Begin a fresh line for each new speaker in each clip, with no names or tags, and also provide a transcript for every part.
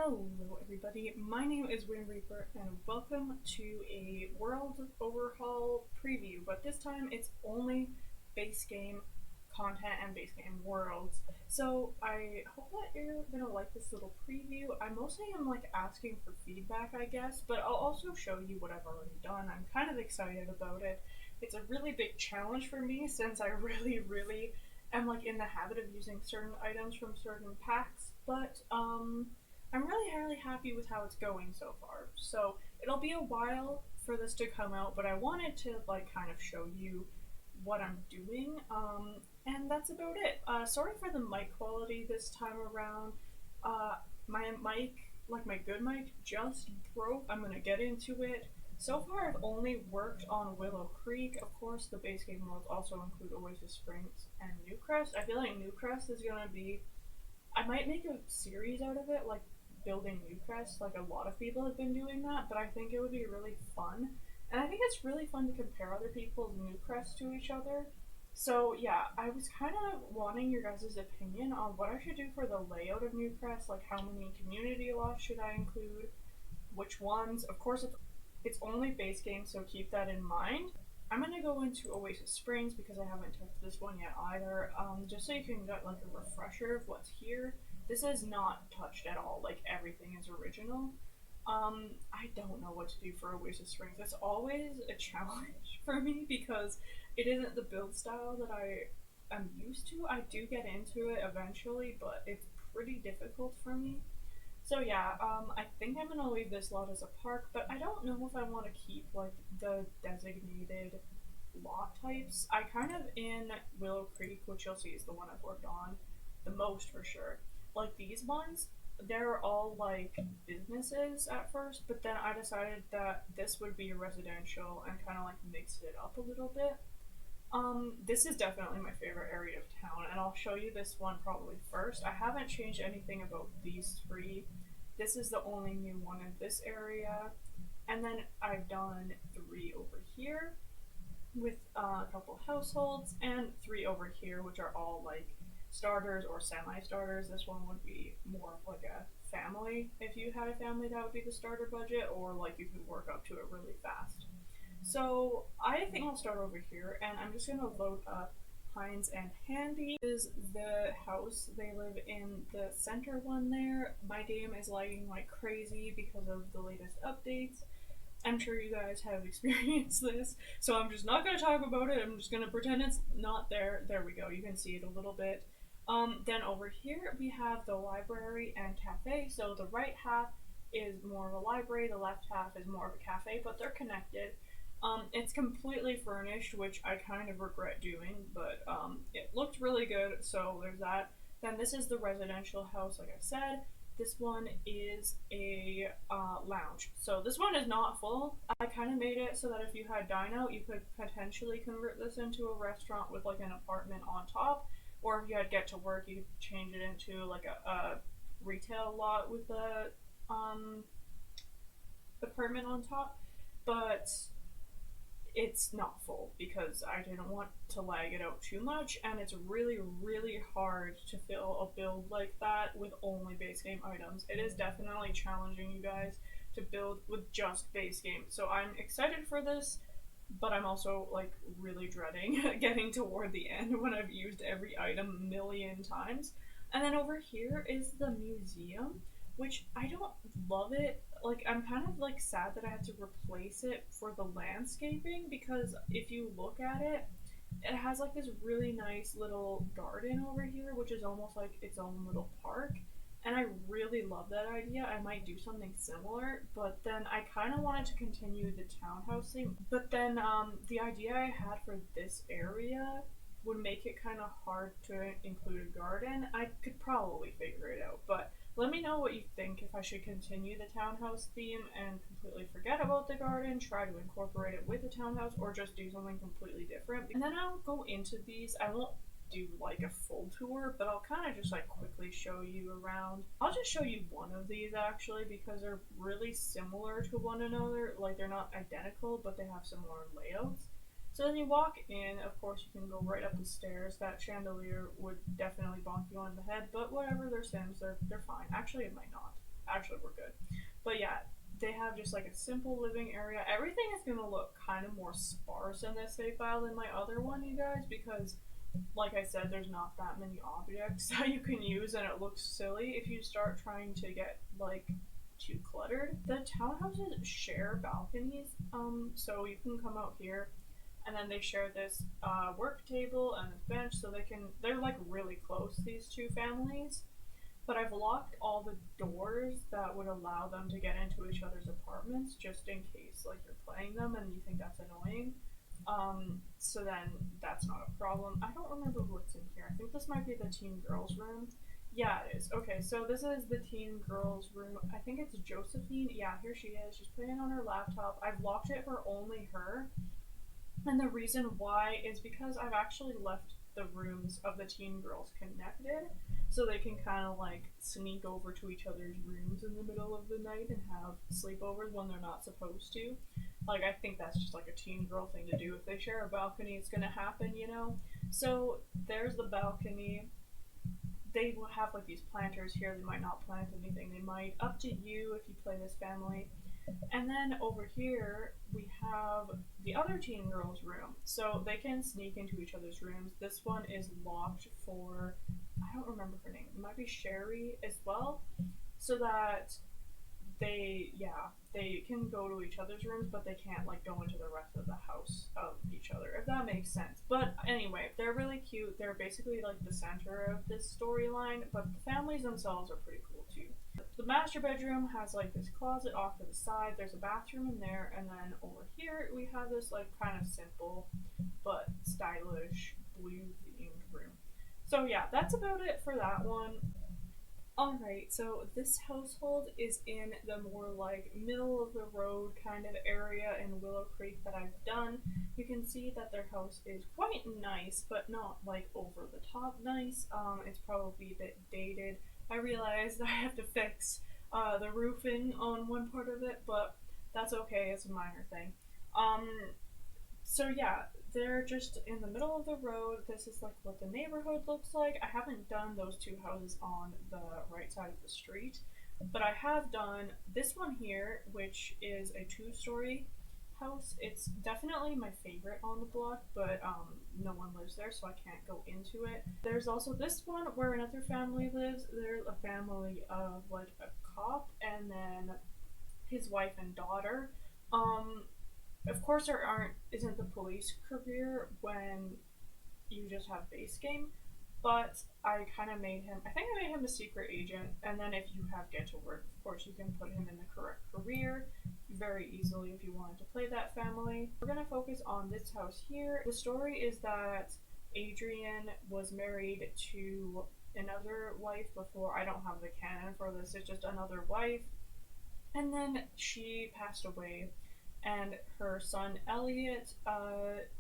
Hello everybody, my name is whimreaper and welcome to a World Overhaul preview, but this time it's only base game content and base game worlds. So I hope that you're gonna like this little preview. I mostly am like asking for feedback, I guess, but I'll also show you what I've already done. I'm kind of excited about it. It's a really big challenge for me since I really am like in the habit of using certain items from certain packs, but I'm really happy with how it's going so far. So it'll be a while for this to come out, but I wanted to like kind of show you what I'm doing. And that's about it. Sorry for the mic quality this time around. My mic, like my good mic, just broke. I'm gonna get into it. So far, I've only worked on Willow Creek. Of course, the base game worlds also include Oasis Springs and Newcrest. I feel like Newcrest is gonna be. I might make a series out of it, like building Newcrest. Like a lot of people have been doing that, but I think it would be really fun. And I think it's really fun to compare other people's Newcrest to each other. So yeah, I was kind of wanting your guys' opinion on what I should do for the layout of Newcrest, like how many community lots should I include, which ones. Of course, it's only base game, so keep that in mind. I'm gonna go into Oasis Springs because I haven't touched this one yet either, just so you can get like a refresher of what's here. This is not touched at all, like everything is original. I don't know what to do for Oasis Springs. It's always a challenge for me because it isn't the build style that I am used to. I do get into it eventually, but it's pretty difficult for me. So yeah, I think I'm gonna leave this lot as a park, but I don't know if I want to keep like the designated lot types. I kind of in Willow Creek, which you'll see is the one I've worked on the most for sure. Like these ones, they're all like businesses at first, but then I decided that this would be a residential and kind of like mixed it up a little bit. This is definitely my favorite area of town, and I'll show you this one probably first. I haven't changed anything about these three. This is the only new one in this area. And then I've done three over here with a couple households, and three over here, which are all like starters or semi-starters. This one would be more of like a family. If you had a family, that would be the starter budget, or like you could work up to it really fast. So I think I'll start over here, and I'm just gonna load up Heinz and Handy. This is the house they live in, the center one there. My game is lagging like crazy because of the latest updates. I'm sure you guys have experienced this, so I'm just not gonna talk about it. I'm just gonna pretend it's not there. There we go. You can see it a little bit. Then over here we have the library and cafe. So the right half is more of a library, the left half is more of a cafe, but they're connected. It's completely furnished, which I kind of regret doing, but it looked really good, so there's that. Then this is the residential house, like I said. This one is a lounge. So this one is not full. I kind of made it so that if you had dine out, you could potentially convert this into a restaurant with like an apartment on top. Or if you had get to work, you could change it into like a retail lot with a apartment on top. But it's not full because I didn't want to lag it out too much, and it's really hard to fill a build like that with only base game items. It is definitely challenging, you guys, to build with just base game. So I'm excited for this, but I'm also like really dreading getting toward the end when I've used every item a million times. And then over here is the museum, which I don't love it. Like, I'm kind of like sad that I had to replace it for the landscaping because if you look at it, it has like this really nice little garden over here, which is almost like its own little park. And I really love that idea. I might do something similar, but then I kind of wanted to continue the townhouse thing. But then the idea I had for this area would make it kind of hard to include a garden. I could probably figure it out, but let me know what you think, if I should continue the townhouse theme and completely forget about the garden, try to incorporate it with the townhouse, or just do something completely different. And then I'll go into these. I won't do like a full tour, but I'll kind of just like quickly show you around. I'll just show you one of these actually because they're really similar to one another. Like they're not identical, but they have similar layouts. So then you walk in, of course you can go right up the stairs. That chandelier would definitely bonk you on the head, but whatever, they're Sims, they're fine. Actually, it might not. actually we're good. But yeah, they have just like a simple living area. Everything is gonna look kind of more sparse in this save file than my other one, you guys, because like I said, there's not that many objects that you can use, and it looks silly if you start trying to get like too cluttered. The townhouses share balconies, so you can come out here, and then they share this work table and this bench, so they're like really close, these two families. But I've locked all the doors that would allow them to get into each other's apartments, just in case like you're playing them and you think that's annoying. So then that's not a problem. I don't remember what's in here. I think this might be the teen girls room. Yeah, it is. Okay, so this is the teen girls room. I think it's Josephine. Yeah, here she is. She's playing on her laptop. I've locked it for only her. And the reason why is because I've actually left the rooms of the teen girls connected, so they can kind of like sneak over to each other's rooms in the middle of the night and have sleepovers when they're not supposed to. Like, I think that's just like a teen girl thing to do. If they share a balcony, it's gonna happen, you know? So there's the balcony. They will have like these planters here. They might not plant anything. They might. Up to you if you play this family. And then over here, we have the other teen girls' room. So they can sneak into each other's rooms. This one is locked for, I don't remember her name. It might be Sherry as well. So that they can go to each other's rooms, but they can't like go into the rest of the house of each other, if that makes sense. But anyway, they're really cute. They're basically like the center of this storyline, but the families themselves are pretty cool too. The master bedroom has like this closet off to the side. There's a bathroom in there, and then over here we have this like kind of simple but stylish blue themed room. So yeah, that's about it for that one. Alright, so this household is in the more like middle of the road kind of area in Willow Creek that I've done. You can see that their house is quite nice, but not like over the top nice. It's probably a bit dated. I realized I have to fix the roofing on one part of it, but that's okay, it's a minor thing. Um, so yeah, they're just in the middle of the road. This is like what the neighborhood looks like. I haven't done those two houses on the right side of the street, but I have done this one here, which is a two-story house. It's definitely my favorite on the block, but no one lives there, so I can't go into it. There's also this one where another family lives. There's a family of like a cop and then his wife and daughter. Of course, isn't the police career when you just have base game, but I kind of made him. I think I made him a secret agent, and then if you have get to work, of course, you can put him in the correct career very easily if you wanted to play that family. We're gonna focus on this house here. The story is that Adrian was married to another wife before. I don't have the canon for this. It's just another wife, and then she passed away, and her son Elliot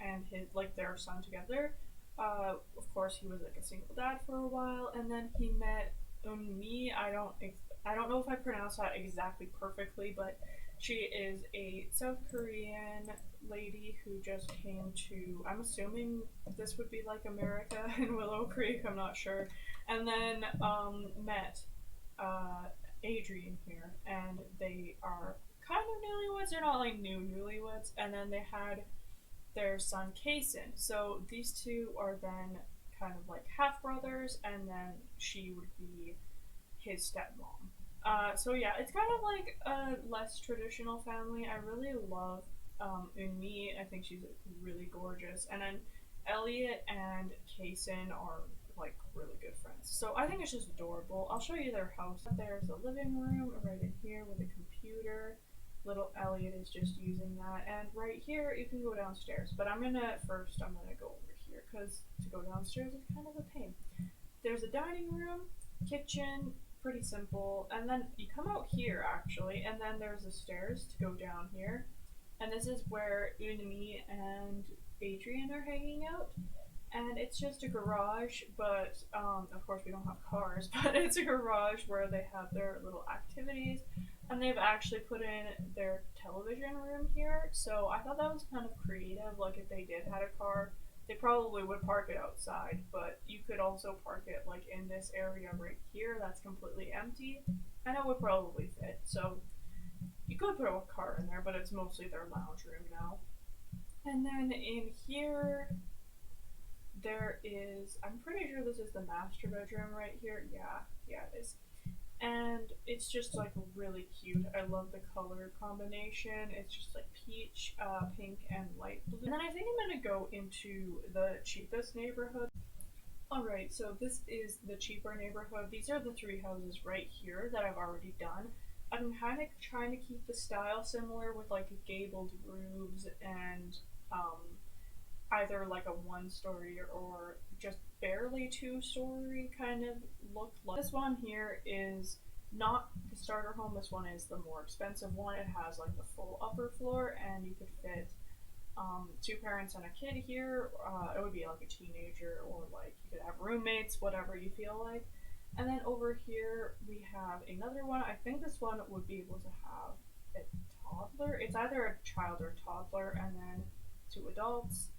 and his like their son together. Of course, he was like a single dad for a while, and then he met Unmi. I don't know if I pronounced that exactly perfectly, but she is a South Korean lady who just came to. I'm assuming this would be like America in Willow Creek. I'm not sure, and then met Adrian here, and they are kind of newlyweds. They're not like newlyweds. And then they had their son Kason. So these two are then kind of like half brothers, and then she would be his stepmom. So yeah, it's kind of like a less traditional family. I really love Unmi. I think she's really gorgeous. And then Elliot and Kason are like really good friends. So I think it's just adorable. I'll show you their house. There's a living room right in here with a computer. Little Elliot is just using that, and right here you can go downstairs, but I'm gonna go over here because to go downstairs is kind of a pain. There's a dining room, kitchen, pretty simple, and then you come out here actually, and then there's the stairs to go down here, and this is where Unmi and Adrian are hanging out. And it's just a garage, but of course we don't have cars, but it's a garage where they have their little activities, and they've actually put in their television room here. So I thought that was kind of creative. Like if they did had a car, They probably would park it outside, but you could also park it like in this area right here that's completely empty, and it would probably fit. So you could put a car in there, but it's mostly their lounge room now. And then in here, there is, I'm pretty sure this is the master bedroom right here. Yeah, it is. And it's just like really cute. I love the color combination. It's just like peach, pink, and light blue. And then I think I'm gonna go into the cheapest neighborhood. Alright, so this is the cheaper neighborhood. These are the three houses right here that I've already done. I'm kind of trying to keep the style similar with like gabled roofs and either like a one story or just barely two-story kind of look. Like this one here is not the starter home. This one is the more expensive one. It has like the full upper floor, and you could fit two parents and a kid here. It would be like a teenager, or like you could have roommates, whatever you feel like. And then over here we have another one. I think this one would be able to have a toddler. It's either a child or toddler, and then two adults.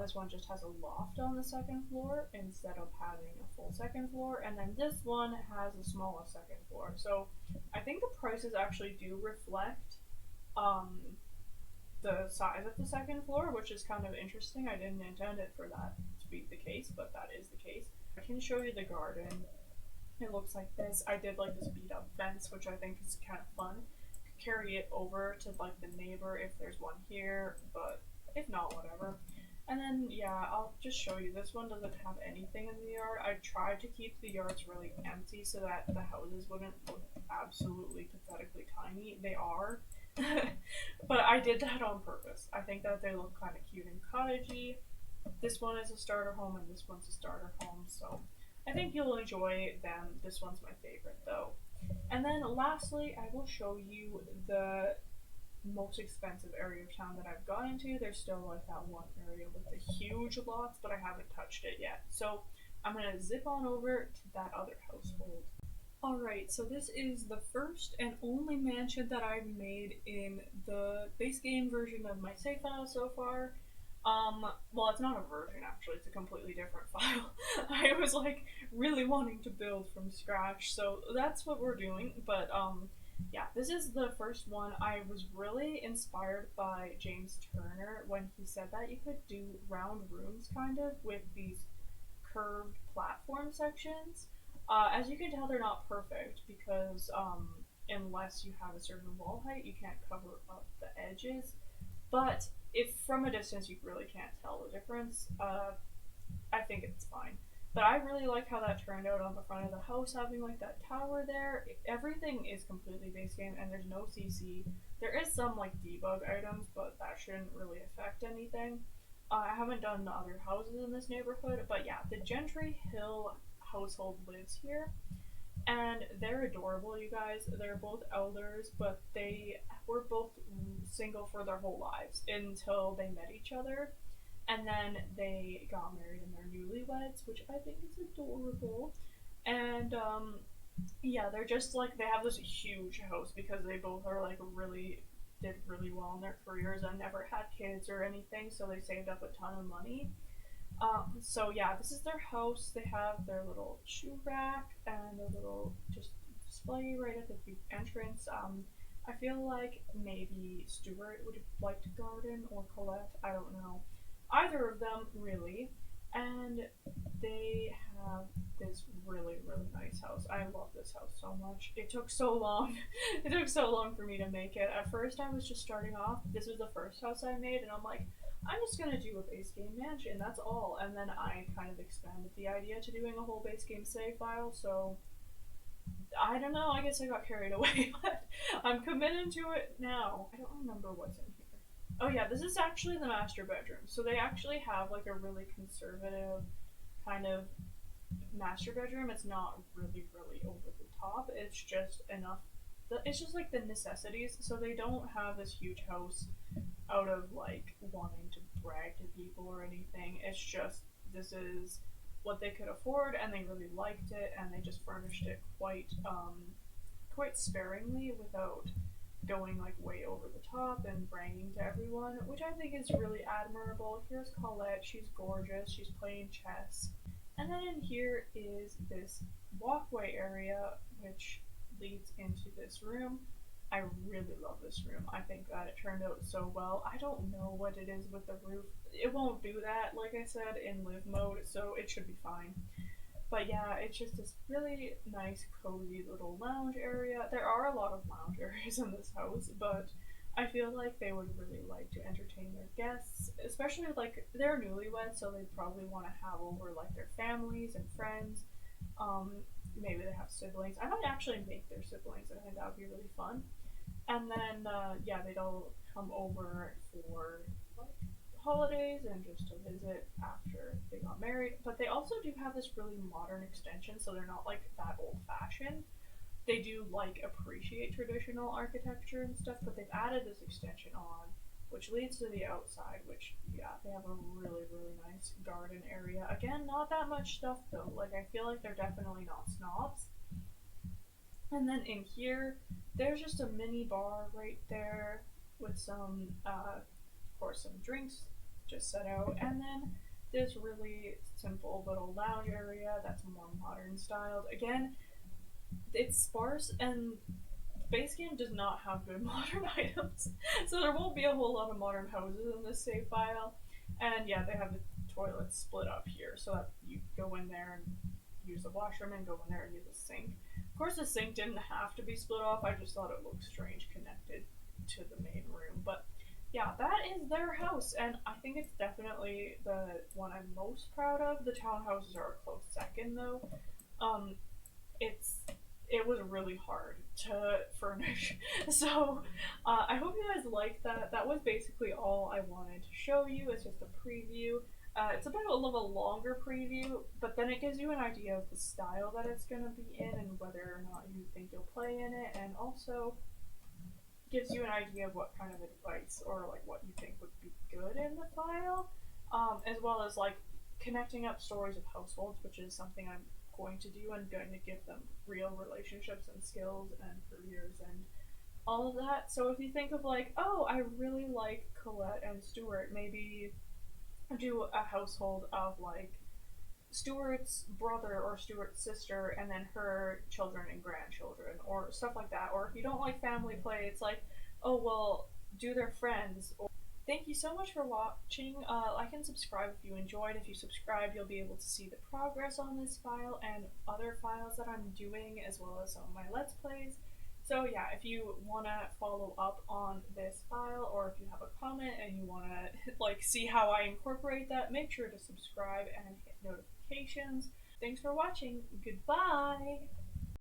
This one just has a loft on the second floor instead of having a full second floor, and then this one has a smaller second floor. So I think the prices actually do reflect um, the size of the second floor, which is kind of interesting. I didn't intend it for that to be the case, but that is the case. I can show you the garden. It looks like this. I did like this beat up fence, which I think is kind of fun. Carry it over to like the neighbor if there's one here, but if not, whatever. And then yeah, I'll just show you. This one doesn't have anything in the yard. I tried to keep the yards really empty so that the houses wouldn't look absolutely pathetically tiny. They are. But I did that on purpose. I think that they look kind of cute and cottagey. This one is a starter home and this one's a starter home, so I think you'll enjoy them. This one's my favorite though. And then lastly, I will show you the most expensive area of town that I've gone into. There's still like that one area with the huge lots, but I haven't touched it yet. So I'm gonna zip on over to that other household. Alright, so this is the first and only mansion that I've made in the base game version of my save file so far. Well, it's not a version actually, it's a completely different file. I was like really wanting to build from scratch, so that's what we're doing. But yeah, this is the first one. I was really inspired by James Turner when he said that you could do round rooms kind of with these curved platform sections. As you can tell, they're not perfect because unless you have a certain wall height, you can't cover up the edges. But if from a distance you really can't tell the difference, I think it's fine. But I really like how that turned out on the front of the house, having like that tower there. Everything is completely base game, and there's no CC. There is some like debug items, but that shouldn't really affect anything. I haven't done the other houses in this neighborhood, but yeah, the Gentry Hill household lives here, and they're adorable, you guys. They're both elders, but they were both single for their whole lives until they met each other, and then they got married in their newlyweds, which I think is adorable. And yeah, they're just like, they have this huge house because they both are like really did really well in their careers and never had kids or anything, so they saved up a ton of money. So yeah, this is their house. They have their little shoe rack and a little just display right at the entrance. I feel like maybe Stuart would like to garden, or Colette. I don't know. Either of them, really. And they have this really, really nice house. I love this house so much. It took so long. It took so long for me to make it. At first, I was just starting off. This was the first house I made, and I'm like, I'm just gonna do a base game mansion, that's all. And then I kind of expanded the idea to doing a whole base game save file, so I don't know, I guess I got carried away, but I'm committed to it now. I don't remember what's in here. Oh yeah, this is actually the master bedroom. So they actually have like a really conservative kind of master bedroom. It's not really, really over the top. It's just enough. It's just like the necessities. So they don't have this huge house out of like wanting to brag to people or anything. It's just this is what they could afford, and they really liked it, and they just furnished it quite quite sparingly without going like way over the top and bragging to everyone, which I think is really admirable. Here's Colette, she's gorgeous, she's playing chess. And then in here is this walkway area which leads into this room. I really love this room. I think that it turned out so well. I don't know what it is with the roof. It won't do that, like I said, in live mode, so it should be fine. But yeah, it's just this really nice, cozy little lounge area. There are a lot of lounge areas in this house, but I feel like they would really like to entertain their guests, especially like they're newlyweds, so they probably want to have over like their families and friends. Um, Maybe they have siblings. I might actually make their siblings. I think that would be really fun. And then yeah, they'd all come over for like holidays and just to visit after they got married. But they also do have this really modern extension, so they're not like that old fashioned. They do like appreciate traditional architecture and stuff, but they've added this extension on, which leads to the outside, which yeah, they have a really nice garden area. Again, not that much stuff though. Like I feel like they're definitely not snobs. And then in here, there's just a mini bar right there with some, of course, some drinks just set out, and then this really simple little lounge area that's more modern styled. Again, it's sparse and base game does not have good modern items, so there won't be a whole lot of modern houses in this save file. And yeah, they have the toilets split up here so that you go in there and use the washroom and go in there and use the sink. Of course, the sink didn't have to be split off. I just thought it looked strange connected to the main room. But yeah, that is their house, and I think it's definitely the one I'm most proud of. The townhouses are a close second, though. Um, it's it was really hard to furnish. So I hope you guys liked that. That was basically all I wanted to show you. It's just a preview. It's a bit of a longer preview, but then it gives you an idea of the style that it's going to be in and whether or not you think you'll play in it, and also gives you an idea of what kind of advice or like what you think would be good in the file, as well as like connecting up stories of households, which is something I'm going to do and going to give them real relationships and skills and careers and all of that. So if you think of like, oh, I really like Colette and Stuart, maybe do a household of like Stuart's brother or Stuart's sister and then her children and grandchildren or stuff like that. Or if you don't like family play, it's like, oh, well, do their friends. Or thank you so much for watching. Like and subscribe if you enjoyed. If you subscribe, you'll be able to see the progress on this file and other files that I'm doing, as well as some of my Let's Plays. So yeah, if you want to follow up on this file, or if you have a comment and you want to like see how I incorporate that, make sure to subscribe and hit notifications. Thanks for watching. Goodbye!